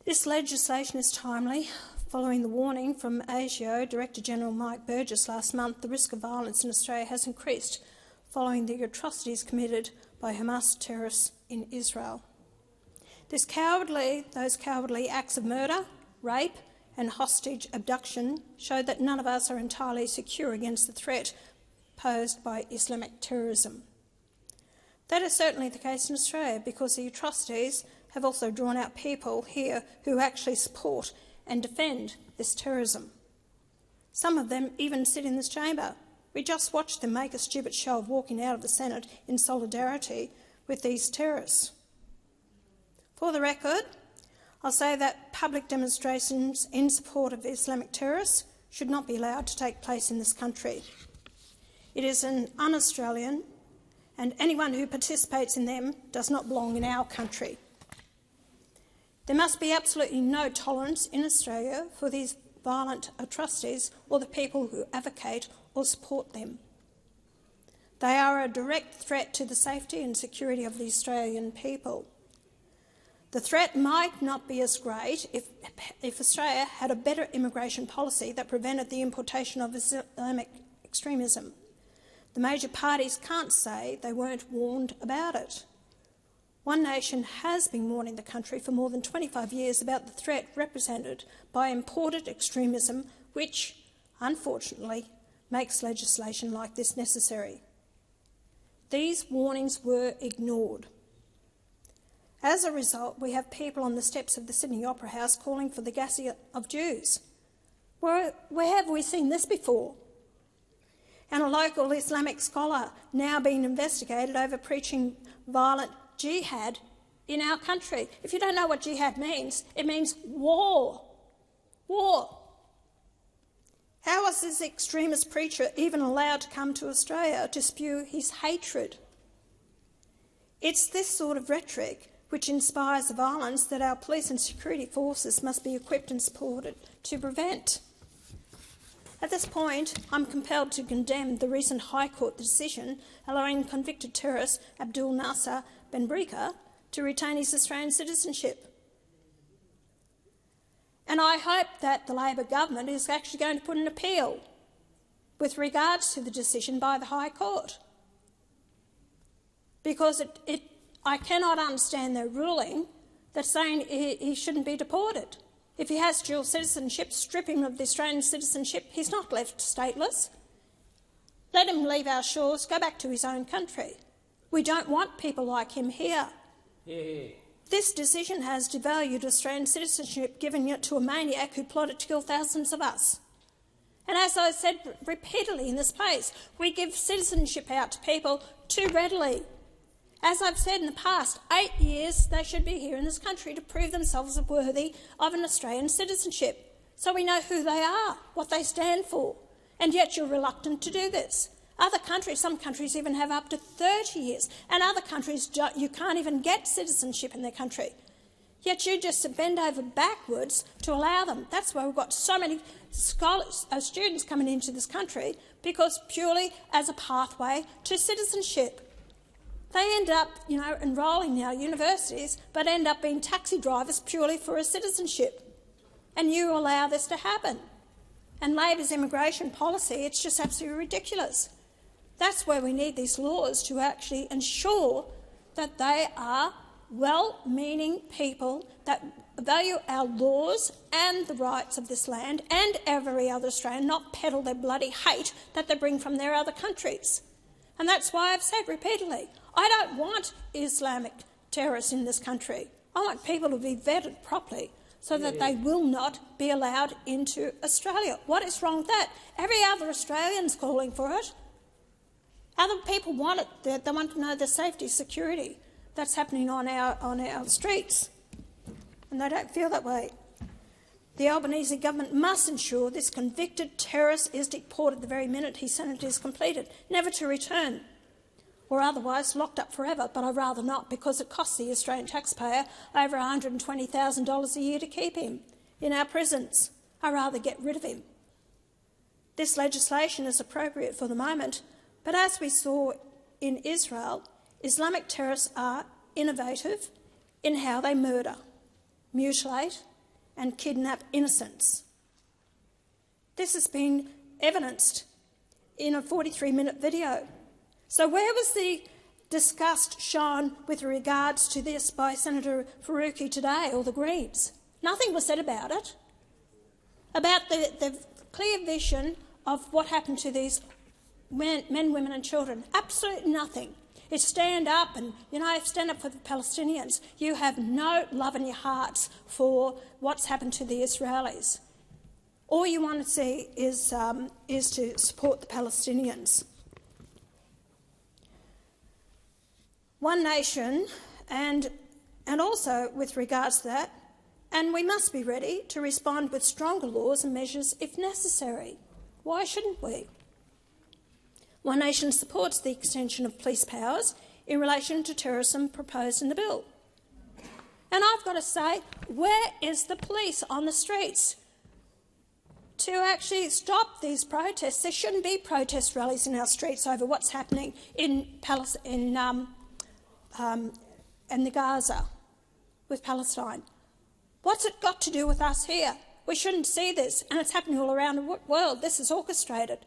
This legislation is timely, following the warning from ASIO Director General Mike Burgess last month. The risk of violence in Australia has increased following the atrocities committed by Hamas terrorists in Israel. Those cowardly acts of murder, rape and hostage abduction show that none of us are entirely secure against the threat posed by Islamic terrorism. That is certainly the case in Australia, because the atrocities have also drawn out people here who actually support and defend this terrorism. Some of them even sit in this chamber. We just watched them make a stupid show of walking out of the Senate in solidarity with these terrorists. For the record, I'll say that public demonstrations in support of Islamic terrorists should not be allowed to take place in this country. It is an un-Australian, and anyone who participates in them does not belong in our country. There must be absolutely no tolerance in Australia for these violent atrocities or the people who advocate or support them. They are a direct threat to the safety and security of the Australian people. The threat might not be as great if Australia had a better immigration policy that prevented the importation of Islamic extremism. The major parties can't say they weren't warned about it. One Nation has been warning the country for more than 25 years about the threat represented by imported extremism, which, unfortunately, makes legislation like this necessary. These warnings were ignored. As a result, we have people on the steps of the Sydney Opera House calling for the gassing of Jews. Where have we seen this before? And a local Islamic scholar now being investigated over preaching violent jihad in our country. If you don't know what jihad means, it means war. War. How was this extremist preacher even allowed to come to Australia to spew his hatred? It's this sort of rhetoric which inspires the violence that our police and security forces must be equipped and supported to prevent. At this point, I'm compelled to condemn the recent High Court decision allowing convicted terrorist Abdul Nasser Ben-Brika to retain his Australian citizenship. And I hope that the Labor government is actually going to put an appeal with regards to the decision by the High Court, because I cannot understand their ruling that's saying he shouldn't be deported. If he has dual citizenship, strip him of the Australian citizenship. He's not left stateless. Let him leave our shores, go back to his own country. We don't want people like him here. Yeah. This decision has devalued Australian citizenship, giving it to a maniac who plotted to kill thousands of us. And as I said repeatedly in this place, we give citizenship out to people too readily. As I've said in the past, 8 years they should be here in this country to prove themselves worthy of an Australian citizenship, so we know who they are, what they stand for, and yet you're reluctant to do this. Other countries, some countries even have up to 30 years, and other countries you can't even get citizenship in their country. Yet you just bend over backwards to allow them. That's why we've got so many students coming into this country, because purely as a pathway to citizenship. They end up, enrolling in our universities, but end up being taxi drivers purely for a citizenship. And you allow this to happen. And Labor's immigration policy, it's just absolutely ridiculous. That's where we need these laws to actually ensure that they are well-meaning people that value our laws and the rights of this land and every other Australian, not peddle their bloody hate that they bring from their other countries. And that's why I've said repeatedly, I don't want Islamic terrorists in this country. I want people to be vetted properly so that they will not be allowed into Australia. What is wrong with that? Every other Australian's calling for it. Other people want it. They want to know the safety, security that's happening on our streets, and they don't feel that way. The Albanese government must ensure this convicted terrorist is deported the very minute his sentence is completed, never to return, or otherwise locked up forever, but I'd rather not, because it costs the Australian taxpayer over $120,000 a year to keep him in our prisons. I'd rather get rid of him. This legislation is appropriate for the moment, but as we saw in Israel, Islamic terrorists are innovative in how they murder, mutilate and kidnap innocents. This has been evidenced in a 43-minute video. So where was the disgust shown with regards to this by Senator Faruqi today, or the Greens? Nothing was said about it, about the clear vision of what happened to these men, women and children. Absolutely nothing. It's stand up and, stand up for the Palestinians. You have no love in your hearts for what's happened to the Israelis. All you want to see is to support the Palestinians. One nation, and also with regards to that, and we must be ready to respond with stronger laws and measures if necessary. Why shouldn't we? One nation supports the extension of police powers in relation to terrorism proposed in the bill. And I've got to say, where is the police on the streets to actually stop these protests? There shouldn't be protest rallies in our streets over what's happening in the Gaza with Palestine. What's it got to do with us here? We shouldn't see this, and it's happening all around the world. This is orchestrated.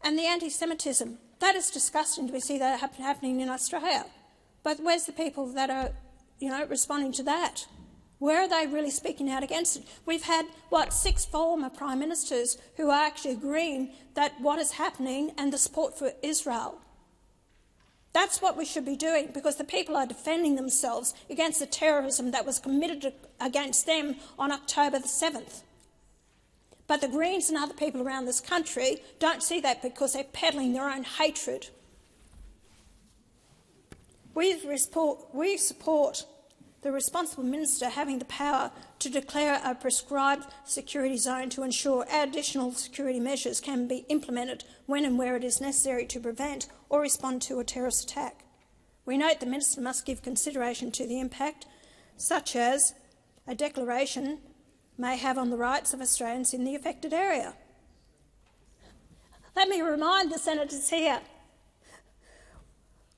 And the anti-Semitism, that is disgusting to see that happening in Australia. But where's the people that are, responding to that? Where are they really speaking out against it? We've had, 6 former Prime Ministers who are actually agreeing that what is happening and the support for Israel. That's what we should be doing, because the people are defending themselves against the terrorism that was committed against them on October the 7th. But the Greens and other people around this country don't see that because they're peddling their own hatred. We support the responsible minister having the power to declare a prescribed security zone to ensure additional security measures can be implemented when and where it is necessary to prevent or respond to a terrorist attack. We note the minister must give consideration to the impact, such as a declaration may have on the rights of Australians in the affected area. Let me remind the senators here,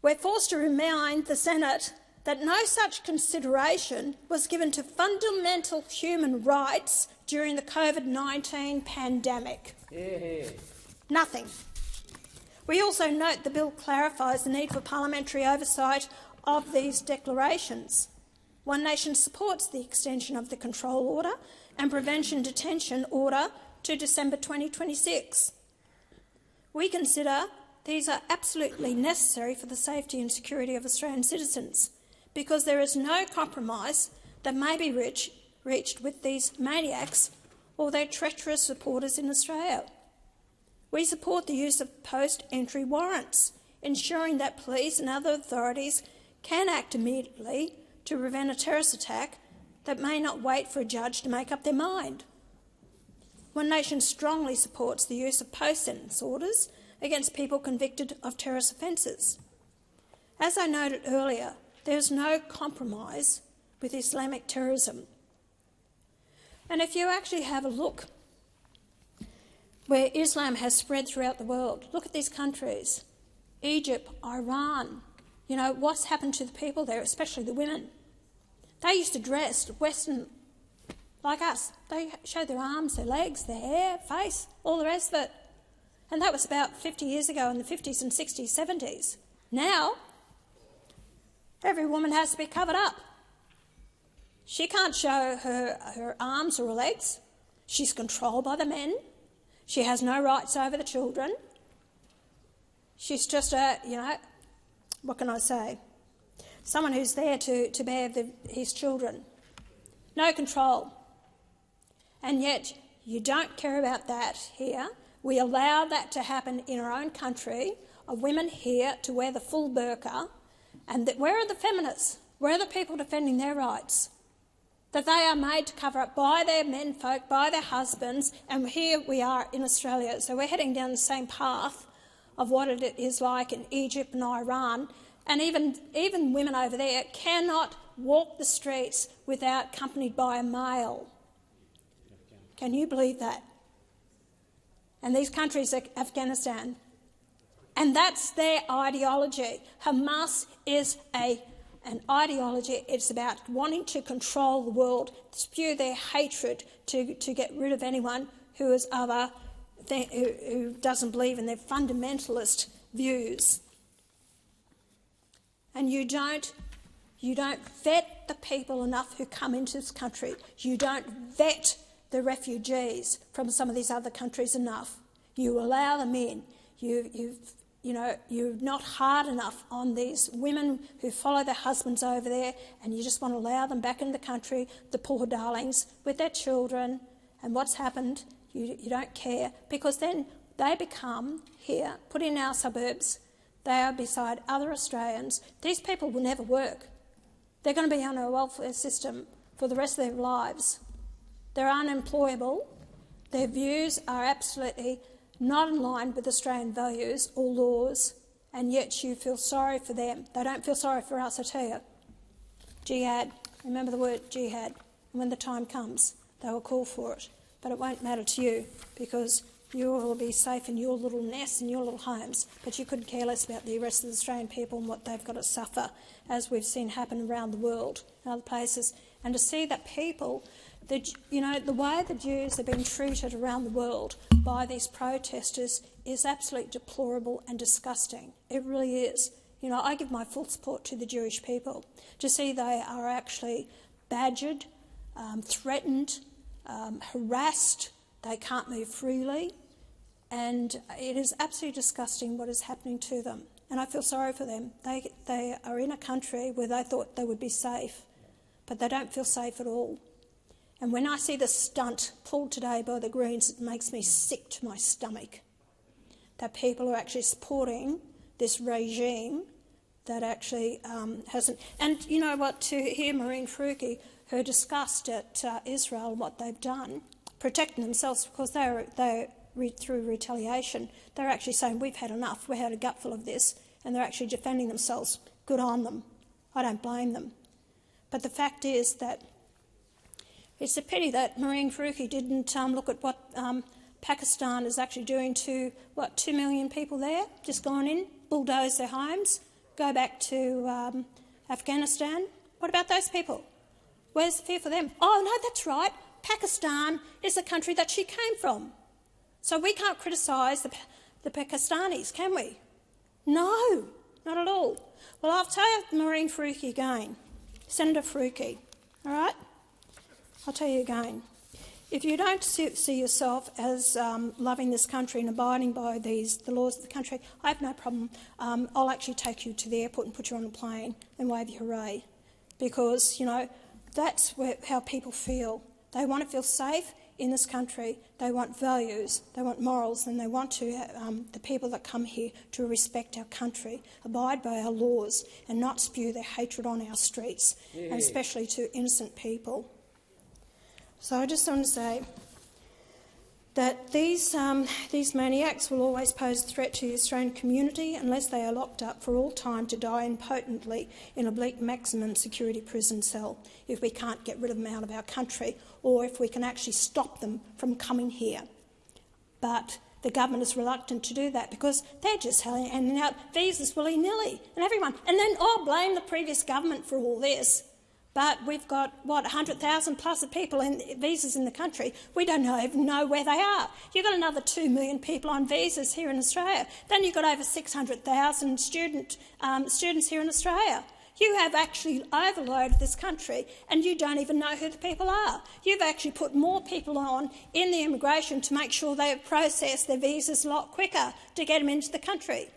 we're forced to remind the Senate that no such consideration was given to fundamental human rights during the COVID-19 pandemic. Yeah. Nothing. We also note the bill clarifies the need for parliamentary oversight of these declarations. One Nation supports the extension of the control order and prevention detention order to December 2026. We consider these are absolutely necessary for the safety and security of Australian citizens, because there is no compromise that may be reached with these maniacs or their treacherous supporters in Australia. We support the use of post-entry warrants, ensuring that police and other authorities can act immediately to prevent a terrorist attack that may not wait for a judge to make up their mind. One Nation strongly supports the use of post-sentence orders against people convicted of terrorist offences. As I noted earlier, there is no compromise with Islamic terrorism. And if you actually have a look where Islam has spread throughout the world, look at these countries, Egypt, Iran, what's happened to the people there, especially the women. They used to dress Western like us. They showed their arms, their legs, their hair, face, all the rest of it. And that was about 50 years ago in the 50s and 60s, 70s. Now, every woman has to be covered up. She can't show her arms or her legs. She's controlled by the men. She has no rights over the children. She's just what can I say? Someone who's there to bear his children. No control. And yet you don't care about that here. We allow that to happen in our own country, of women here to wear the full burqa. And where are the feminists? Where are the people defending their rights? That they are made to cover up by their menfolk, by their husbands, and here we are in Australia. So we're heading down the same path of what it is like in Egypt and Iran. And even women over there cannot walk the streets without accompanied by a male. Can you believe that? And these countries are Afghanistan. And that's their ideology. Hamas is and ideology. It's about wanting to control the world, spew their hatred to get rid of anyone who is other, who doesn't believe in their fundamentalist views. And you don't vet the people enough who come into this country. You don't vet the refugees from some of these other countries enough. You allow them in. You're not hard enough on these women who follow their husbands over there, and you just want to allow them back in the country, the poor darlings, with their children. And what's happened? You don't care, because then they become here, put in our suburbs. They are beside other Australians. These people will never work. They're going to be on a welfare system for the rest of their lives. They're unemployable. Their views are absolutely not in line with Australian values or laws, and yet you feel sorry for them. They don't feel sorry for us, I tell you. Jihad. Remember the word jihad. And when the time comes, they will call for it. But it won't matter to you, because you will be safe in your little nests and your little homes, but you couldn't care less about the rest of the Australian people and what they've got to suffer, as we've seen happen around the world and other places. And to see that people, the way the Jews have been treated around the world by these protesters is absolutely deplorable and disgusting. It really is. I give my full support to the Jewish people. To see they are actually badgered, threatened, harassed, they can't move freely, and it is absolutely disgusting what is happening to them. And I feel sorry for them. They are in a country where they thought they would be safe, but they don't feel safe at all. And when I see the stunt pulled today by the Greens, it makes me sick to my stomach that people are actually supporting this regime that actually hasn't... And you know what, to hear Marine Faruqi, her disgust at Israel and what they've done, protecting themselves because they're through retaliation, they're actually saying, we've had enough, we've had a gutful of this, and they're actually defending themselves. Good on them. I don't blame them. But the fact is that it's a pity that Marine Faruqi didn't look at what Pakistan is actually doing to, 2 million people there, just gone in, bulldoze their homes, go back to Afghanistan. What about those people? Where's the fear for them? Oh, no, that's right. Pakistan is the country that she came from. So we can't criticise the Pakistanis, can we? No, not at all. Well, I'll tell you Marine Faruqi again, Senator Faruqi, all right? I'll tell you again. If you don't see yourself as loving this country and abiding by the laws of the country, I have no problem. I'll actually take you to the airport and put you on a plane and wave you hooray, because, that's how people feel. They want to feel safe in this country. They want values, they want morals, and they want the people that come here to respect our country, abide by our laws, and not spew their hatred on our streets, and especially to innocent people. So I just want to say that these maniacs will always pose a threat to the Australian community unless they are locked up for all time to die impotently in a bleak maximum security prison cell, if we can't get rid of them out of our country, or if we can actually stop them from coming here. But the government is reluctant to do that because they're just handing out visas willy-nilly and everyone. And then, blame the previous government for all this. But we've got, 100,000 plus of people in visas in the country. We don't even know where they are. You've got another 2 million people on visas here in Australia. Then you've got over 600,000 students here in Australia. You have actually overloaded this country and you don't even know who the people are. You've actually put more people on in the immigration to make sure they process their visas a lot quicker to get them into the country.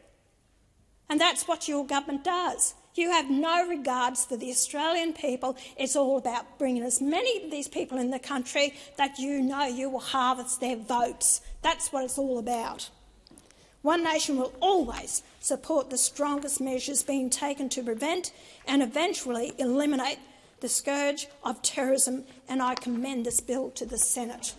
And that's what your government does. You have no regards for the Australian people. It's all about bringing as many of these people in the country that you know you will harvest their votes. That's what it's all about. One Nation will always support the strongest measures being taken to prevent and eventually eliminate the scourge of terrorism, and I commend this bill to the Senate.